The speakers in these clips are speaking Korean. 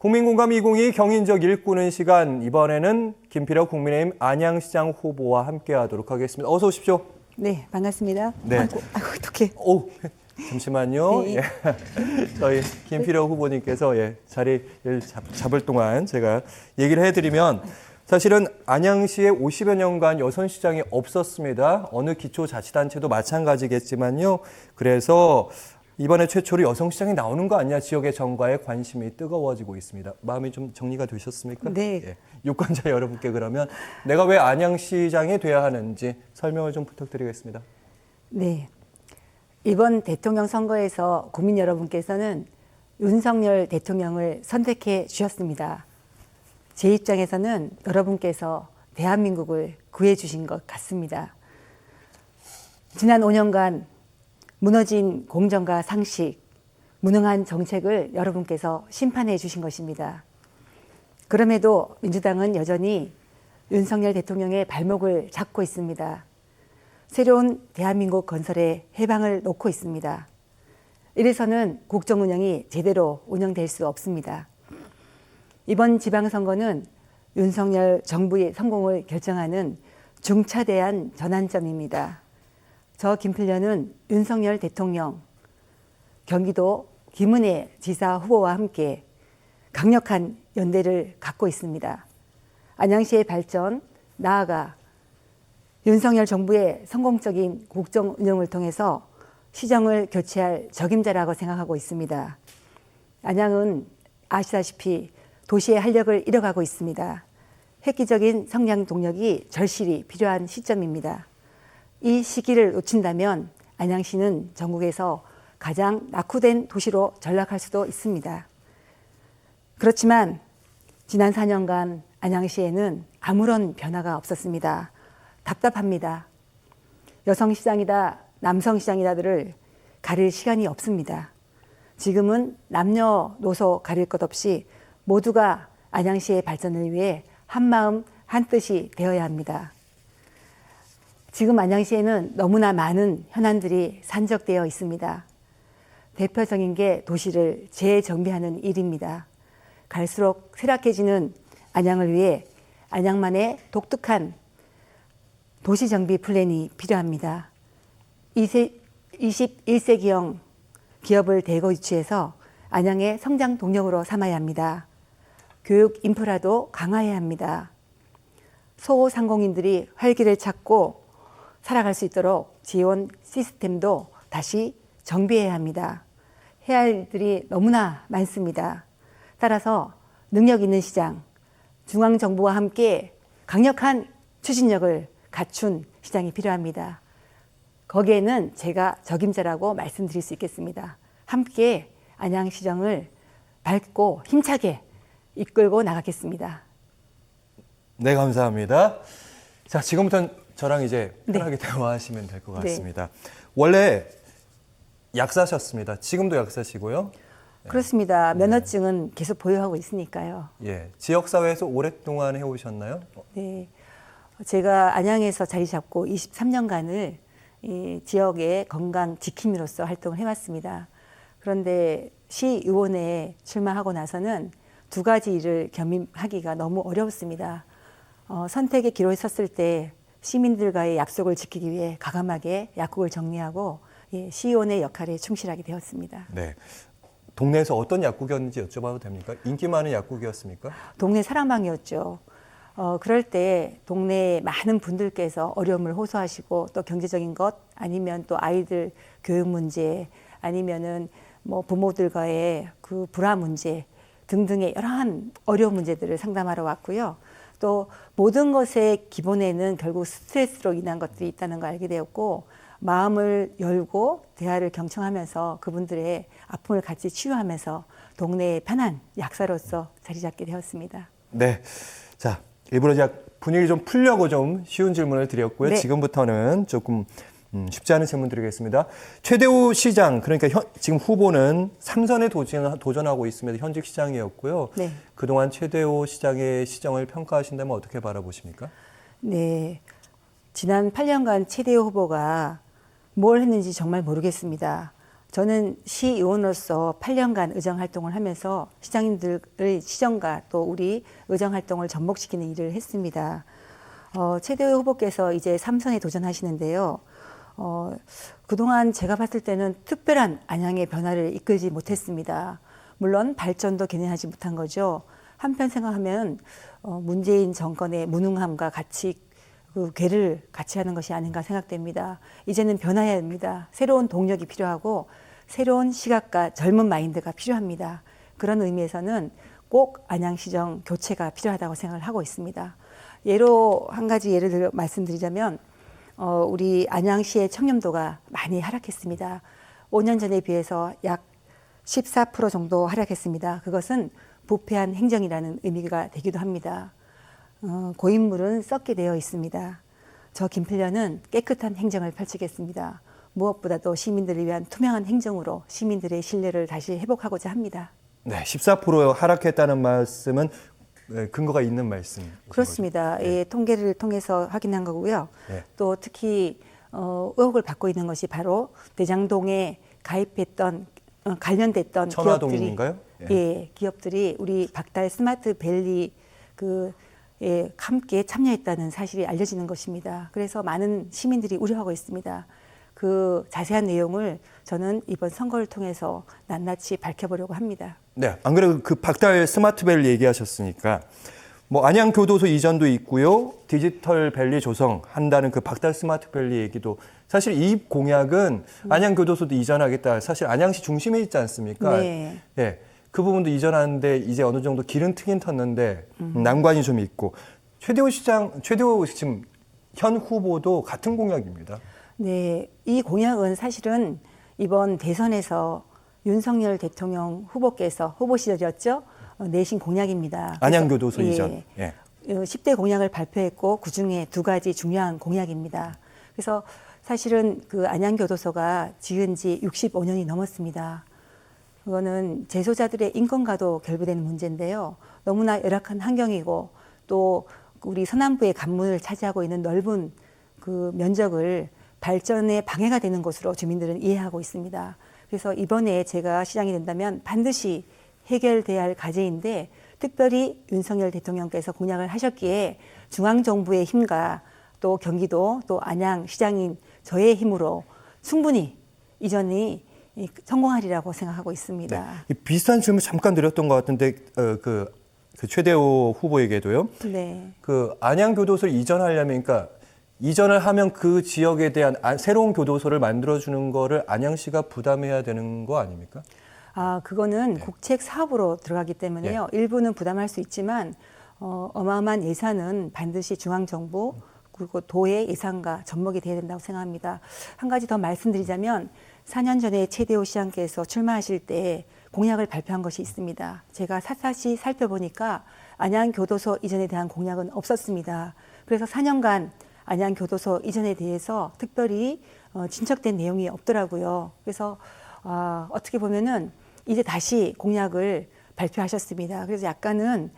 국민공감 2022 경인지역 일구는 시간, 이번에는 김필혁 국민의힘 안양시장 후보와 함께하도록 하겠습니다. 어서 오십시오. 네, 반갑습니다. 네. 아이고, 어떡해. 오, 잠시만요. 네. 예. 저희 김필혁 후보님께서 자리를 잡을 동안 제가 얘기를 해드리면, 사실은 안양시에 50여 년간 여성시장이 없었습니다. 어느 기초자치단체도 마찬가지겠지만요. 그래서 이번에 최초로 여성시장이 나오는 거 아니냐, 지역의 정과에 관심이 뜨거워지고 있습니다. 마음이 좀 정리가 되셨습니까? 네. 예. 유권자 여러분께 그러면 내가 왜 안양시장이 돼야 하는지 설명을 좀 부탁드리겠습니다. 네. 이번 대통령 선거에서 국민 여러분께서는 윤석열 대통령을 선택해 주셨습니다. 제 입장에서는 여러분께서 대한민국을 구해 주신 것 같습니다. 지난 5년간 무너진 공정과 상식, 무능한 정책을 여러분께서 심판해 주신 것입니다. 그럼에도 민주당은 여전히 윤석열 대통령의 발목을 잡고 있습니다. 새로운 대한민국 건설에 해방을 놓고 있습니다. 이래서는 국정 운영이 제대로 운영될 수 없습니다. 이번 지방선거는 윤석열 정부의 성공을 결정하는 중차대한 전환점입니다. 저 김필련은 윤석열 대통령, 경기도 김은혜 지사 후보와 함께 강력한 연대를 갖고 있습니다. 안양시의 발전, 나아가 윤석열 정부의 성공적인 국정 운영을 통해서 시정을 교체할 적임자라고 생각하고 있습니다. 안양은 아시다시피 도시의 활력을 잃어가고 있습니다. 획기적인 성장 동력이 절실히 필요한 시점입니다. 이 시기를 놓친다면 안양시는 전국에서 가장 낙후된 도시로 전락할 수도 있습니다. 그렇지만 지난 4년간 안양시에는 아무런 변화가 없었습니다. 답답합니다. 여성시장이다, 남성시장이다들을 가릴 시간이 없습니다. 지금은 남녀노소 가릴 것 없이 모두가 안양시의 발전을 위해 한마음 한뜻이 되어야 합니다. 지금 안양시에는 너무나 많은 현안들이 산적되어 있습니다. 대표적인 게 도시를 재정비하는 일입니다. 갈수록 쇠락해지는 안양을 위해 안양만의 독특한 도시정비 플랜이 필요합니다. 21세기형 기업을 대거 유치해서 안양의 성장 동력으로 삼아야 합니다. 교육 인프라도 강화해야 합니다. 소상공인들이 활기를 찾고 살아갈 수 있도록 지원 시스템도 다시 정비해야 합니다. 해야 할 일들이 너무나 많습니다. 따라서 능력 있는 시장, 중앙정부와 함께 강력한 추진력을 갖춘 시장이 필요합니다. 거기에는 제가 적임자라고 말씀드릴 수 있겠습니다. 함께 안양시정을 밝고 힘차게 이끌고 나가겠습니다. 네, 감사합니다. 자, 지금부터는 저랑 이제 편하게 네. 대화하시면 될 것 같습니다. 네. 원래 약사셨습니다. 지금도 약사시고요. 그렇습니다. 면허증은 계속 보유하고 있으니까요. 예, 지역사회에서 오랫동안 해오셨나요? 네, 제가 안양에서 자리 잡고 23년간을 이 지역의 건강 지킴이로서 활동을 해왔습니다. 그런데 시의원에 출마하고 나서는 두 가지 일을 겸임하기가 너무 어려웠습니다. 선택의 기로에 섰을 때 시민들과의 약속을 지키기 위해 과감하게 약국을 정리하고 시의원의 역할에 충실하게 되었습니다. 네. 동네에서 어떤 약국이었는지 여쭤봐도 됩니까? 인기 많은 약국이었습니까? 동네 사랑방이었죠. 그럴 때 동네에 많은 분들께서 어려움을 호소하시고 또 경제적인 것 아니면 또 아이들 교육 문제 아니면은 뭐 부모들과의 그 불화 문제 등등의 여러한 어려운 문제들을 상담하러 왔고요. 또 모든 것의 기본에는 결국 스트레스로 인한 것들이 있다는 걸 알게 되었고 마음을 열고 대화를 경청하면서 그분들의 아픔을 같이 치유하면서 동네의 편한 약사로서 자리 잡게 되었습니다. 네. 자, 일부러 제가 분위기 좀 풀려고 좀 쉬운 질문을 드렸고요. 네. 지금부터는 조금 쉽지 않은 질문 드리겠습니다. 최대호 시장, 그러니까 지금 후보는 3선에 도전하고 있습니다. 현직 시장이었고요. 네. 그동안 최대호 시장의 시정을 평가하신다면 어떻게 바라보십니까? 네. 지난 8년간 최대호 후보가 뭘 했는지 정말 모르겠습니다. 저는 시의원으로서 8년간 의정 활동을 하면서 시장님들의 시정과 또 우리 의정 활동을 접목시키는 일을 했습니다. 최대호 후보께서 이제 3선에 도전하시는데요. 그동안 제가 봤을 때는 특별한 안양의 변화를 이끌지 못했습니다. 물론 발전도 견인하지 못한 거죠. 한편 생각하면 문재인 정권의 무능함과 같이 그 궤를 같이 하는 것이 아닌가 생각됩니다. 이제는 변화해야 합니다. 새로운 동력이 필요하고 새로운 시각과 젊은 마인드가 필요합니다. 그런 의미에서는 꼭 안양시정 교체가 필요하다고 생각을 하고 있습니다. 예로 한 가지 예를 들어 말씀드리자면 우리 안양시의 청렴도가 많이 하락했습니다. 5년 전에 비해서 약 14% 정도 하락했습니다. 그것은 부패한 행정이라는 의미가 되기도 합니다. 고인물은 썩게 되어 있습니다. 저 김필련은 깨끗한 행정을 펼치겠습니다. 무엇보다도 시민들을 위한 투명한 행정으로 시민들의 신뢰를 다시 회복하고자 합니다. 네, 14% 하락했다는 말씀은 근거가 있는 말씀. 그렇습니다. 예, 통계를 통해서 확인한 거고요. 네. 또 특히 의혹을 받고 있는 것이 바로 대장동에 가입했던 관련됐던 천화동인가요? 예, 기업들이 우리 박달 스마트밸리 함께 참여했다는 사실이 알려지는 것입니다. 그래서 많은 시민들이 우려하고 있습니다. 그 자세한 내용을 저는 이번 선거를 통해서 낱낱이 밝혀보려고 합니다. 네, 안 그래도 그 박달 스마트밸리 얘기하셨으니까 뭐 안양 교도소 이전도 있고요, 디지털 밸리 조성한다는 그 박달 스마트밸리 얘기도 사실 이 공약은 안양 교도소도 이전하겠다. 사실 안양시 중심에 있지 않습니까? 네. 예, 그 부분도 이전하는데 이제 어느 정도 길은 트긴 텄는데 난관이 좀 있고 최대호 지금 현 후보도 같은 공약입니다. 네, 이 공약은 사실은 이번 대선에서 윤석열 대통령 후보께서 후보 시절이었죠. 내신 공약입니다. 안양교도소 이전. 예. 10대 공약을 발표했고 그중에 2가지 중요한 공약입니다. 그래서 사실은 그 안양교도소가 지은 지 65년이 넘었습니다. 그거는 재소자들의 인권과도 결부되는 문제인데요. 너무나 열악한 환경이고 또 우리 서남부의 관문을 차지하고 있는 넓은 그 면적을 발전에 방해가 되는 것으로 주민들은 이해하고 있습니다. 그래서 이번에 제가 시장이 된다면 반드시 해결돼야 할 과제인데 특별히 윤석열 대통령께서 공약을 하셨기에 중앙정부의 힘과 또 경기도 또 안양시장인 저의 힘으로 충분히 이전이 성공하리라고 생각하고 있습니다. 네. 비슷한 질문 잠깐 드렸던 것 같은데 그 최대호 후보에게도요. 네. 그 안양교도소를 이전하려면 그러니까 이전을 하면 그 지역에 대한 새로운 교도소를 만들어주는 거를 안양시가 부담해야 되는 거 아닙니까? 그거는 국책 사업으로 들어가기 때문에요. 일부는 부담할 수 있지만 어마어마한 예산은 반드시 중앙정부 그리고 도의 예산과 접목이 돼야 된다고 생각합니다. 한 가지 더 말씀드리자면 4년 전에 최대호 시장께서 출마하실 때 공약을 발표한 것이 있습니다. 제가 샅샅이 살펴보니까 안양교도소 이전에 대한 공약은 없었습니다. 그래서 4년간 안양교도소 이전에 대해서 특별히 진척된 내용이 없더라고요. 그래서 어떻게 보면은 이제 다시 공약을 발표하셨습니다. 그래서 약간은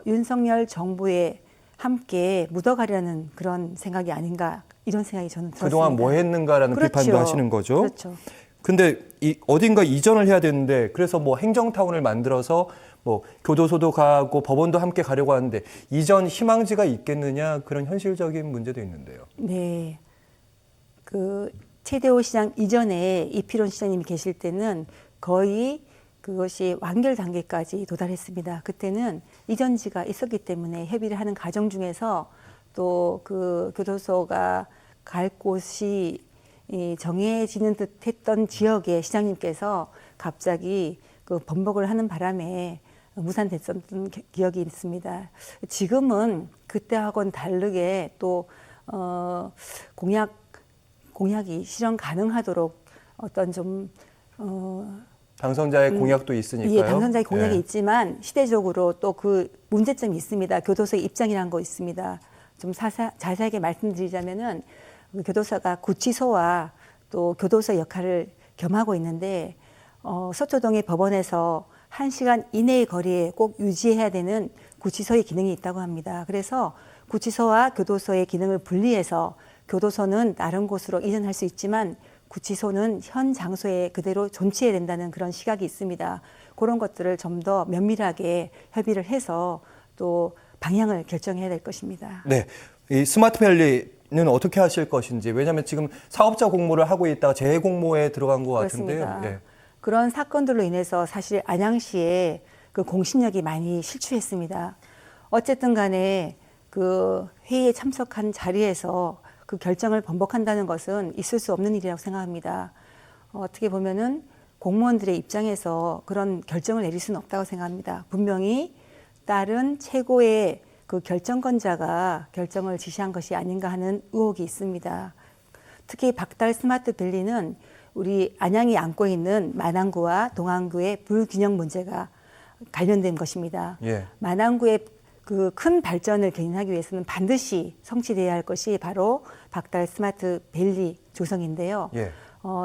윤석열 정부에 함께 묻어가려는 그런 생각이 아닌가 이런 생각이 저는 들었습니다. 그동안 뭐 했는가라는 그렇죠. 비판도 하시는 거죠. 그렇죠. 근데 어딘가 이전을 해야 되는데 그래서 뭐 행정타운을 만들어서 뭐 교도소도 가고 법원도 함께 가려고 하는데 이전 희망지가 있겠느냐 그런 현실적인 문제도 있는데요. 네. 그 최대호 시장 이전에 이필원 시장님이 계실 때는 거의 그것이 완결 단계까지 도달했습니다. 그때는 이전지가 있었기 때문에 협의를 하는 과정 중에서 또 그 교도소가 갈 곳이 정해지는 듯했던 지역의 시장님께서 갑자기 그 번복을 하는 바람에 무산됐었던 기억이 있습니다. 지금은 그때하고는 다르게 또 공약이 실현 가능하도록 어떤 좀 당선자의 공약도 있으니까요. 예, 당선자의 공약이 예. 있지만 시대적으로 또 그 문제점이 있습니다. 교도소의 입장이라는 거 있습니다. 좀 자세하게 말씀드리자면은 교도소가 구치소와 또 교도소 역할을 겸하고 있는데 서초동의 법원에서 1시간 이내의 거리에 꼭 유지해야 되는 구치소의 기능이 있다고 합니다. 그래서 구치소와 교도소의 기능을 분리해서 교도소는 다른 곳으로 이전할 수 있지만 구치소는 현 장소에 그대로 존치해야 된다는 그런 시각이 있습니다. 그런 것들을 좀 더 면밀하게 협의를 해서 또 방향을 결정해야 될 것입니다. 네, 이 스마트밸리는 어떻게 하실 것인지, 왜냐하면 지금 사업자 공모를 하고 있다가 재공모에 들어간 것 같은데요. 그렇습니다. 예. 그런 사건들로 인해서 사실 안양시의 그 공신력이 많이 실추했습니다. 어쨌든 간에 그 회의에 참석한 자리에서 그 결정을 번복한다는 것은 있을 수 없는 일이라고 생각합니다. 어떻게 보면은 공무원들의 입장에서 그런 결정을 내릴 수는 없다고 생각합니다. 분명히 다른 최고의 그 결정권자가 결정을 지시한 것이 아닌가 하는 의혹이 있습니다. 특히 박달 스마트밸리는 우리 안양이 안고 있는 만안구와 동안구의 불균형 문제가 관련된 것입니다. 예. 만안구의 그 큰 발전을 견인하기 위해서는 반드시 성취돼야 할 것이 바로 박달 스마트밸리 조성인데요. 예.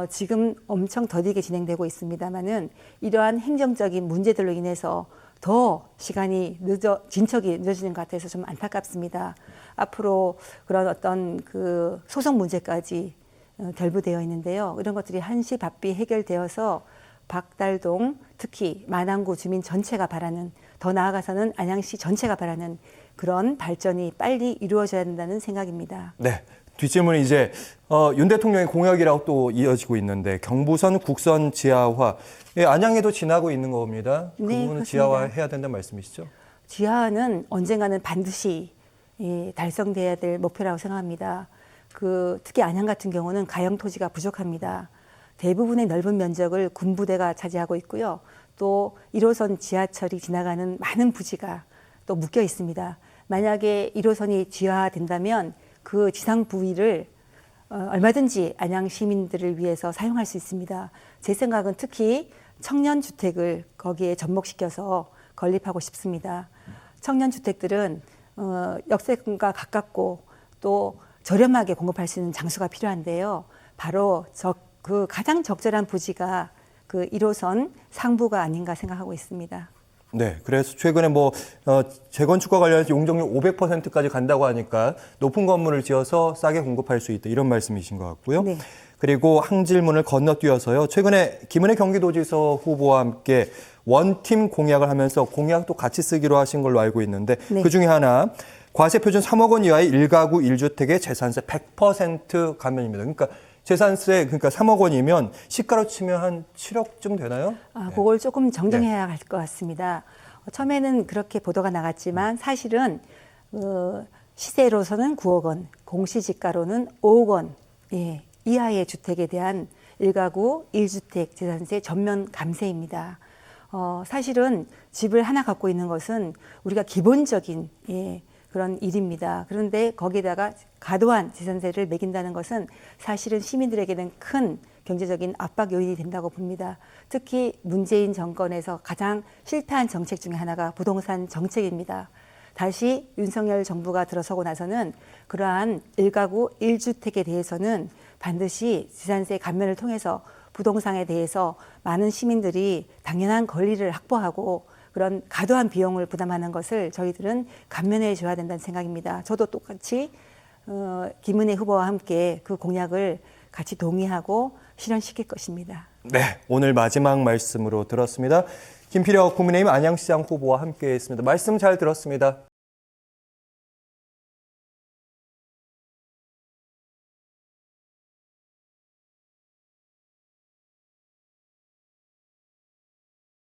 지금 엄청 더디게 진행되고 있습니다만은 이러한 행정적인 문제들로 인해서 더 시간이 진척이 늦어지는 것 같아서 좀 안타깝습니다. 앞으로 그런 어떤 그 소송 문제까지 결부되어 있는데요. 이런 것들이 한시바삐 해결되어서 박달동 특히 만안구 주민 전체가 바라는, 더 나아가서는 안양시 전체가 바라는 그런 발전이 빨리 이루어져야 된다는 생각입니다. 네. 뒷질문이 이제 윤 대통령의 공약이라고 또 이어지고 있는데 경부선 국선 지하화, 예, 안양에도 지나고 있는 겁니다. 그 네, 부분은 그렇습니다. 지하화해야 된다는 말씀이시죠? 지하화는 언젠가는 반드시 달성돼야 될 목표라고 생각합니다. 특히 안양 같은 경우는 가용 토지가 부족합니다. 대부분의 넓은 면적을 군부대가 차지하고 있고요. 또 1호선 지하철이 지나가는 많은 부지가 또 묶여 있습니다. 만약에 1호선이 지하화된다면 그 지상 부위를 얼마든지 안양 시민들을 위해서 사용할 수 있습니다. 제 생각은 특히 청년 주택을 거기에 접목시켜서 건립하고 싶습니다. 청년 주택들은 역세권과 가깝고 또 저렴하게 공급할 수 있는 장소가 필요한데요. 바로 그 가장 적절한 부지가 그 1호선 상부가 아닌가 생각하고 있습니다. 네, 그래서 최근에 재건축과 관련해서 용적률 500%까지 간다고 하니까 높은 건물을 지어서 싸게 공급할 수 있다, 이런 말씀이신 것 같고요. 네. 그리고 항질문을 건너뛰어서요. 최근에 김은혜 경기도지사 후보와 함께 원팀 공약을 하면서 공약도 같이 쓰기로 하신 걸로 알고 있는데 네. 그중에 하나 과세표준 3억 원 이하의 1가구 1주택의 재산세 100% 감면입니다. 그러니까 재산세, 그러니까 3억 원이면 시가로 치면 한 7억쯤 되나요? 그걸 조금 정정해야 할 것 같습니다. 처음에는 그렇게 보도가 나갔지만 사실은 시세로서는 9억 원, 공시지가로는 5억 원 이하의 주택에 대한 1가구 1주택 재산세 전면 감세입니다. 사실은 집을 하나 갖고 있는 것은 우리가 기본적인 그런 일입니다. 그런데 거기에다가 과도한 재산세를 매긴다는 것은 사실은 시민들에게는 큰 경제적인 압박 요인이 된다고 봅니다. 특히 문재인 정권에서 가장 실패한 정책 중에 하나가 부동산 정책입니다. 다시 윤석열 정부가 들어서고 나서는 그러한 1가구 1주택에 대해서는 반드시 재산세 감면을 통해서 부동산에 대해서 많은 시민들이 당연한 권리를 확보하고 그런 과도한 비용을 부담하는 것을 저희들은 감면해 줘야 된다는 생각입니다. 저도 똑같이 김은혜 후보와 함께 그 공약을 같이 동의하고 실현시킬 것입니다. 네, 오늘 마지막 말씀으로 들었습니다. 김필혁 국민의힘 안양시장 후보와 함께했습니다. 말씀 잘 들었습니다.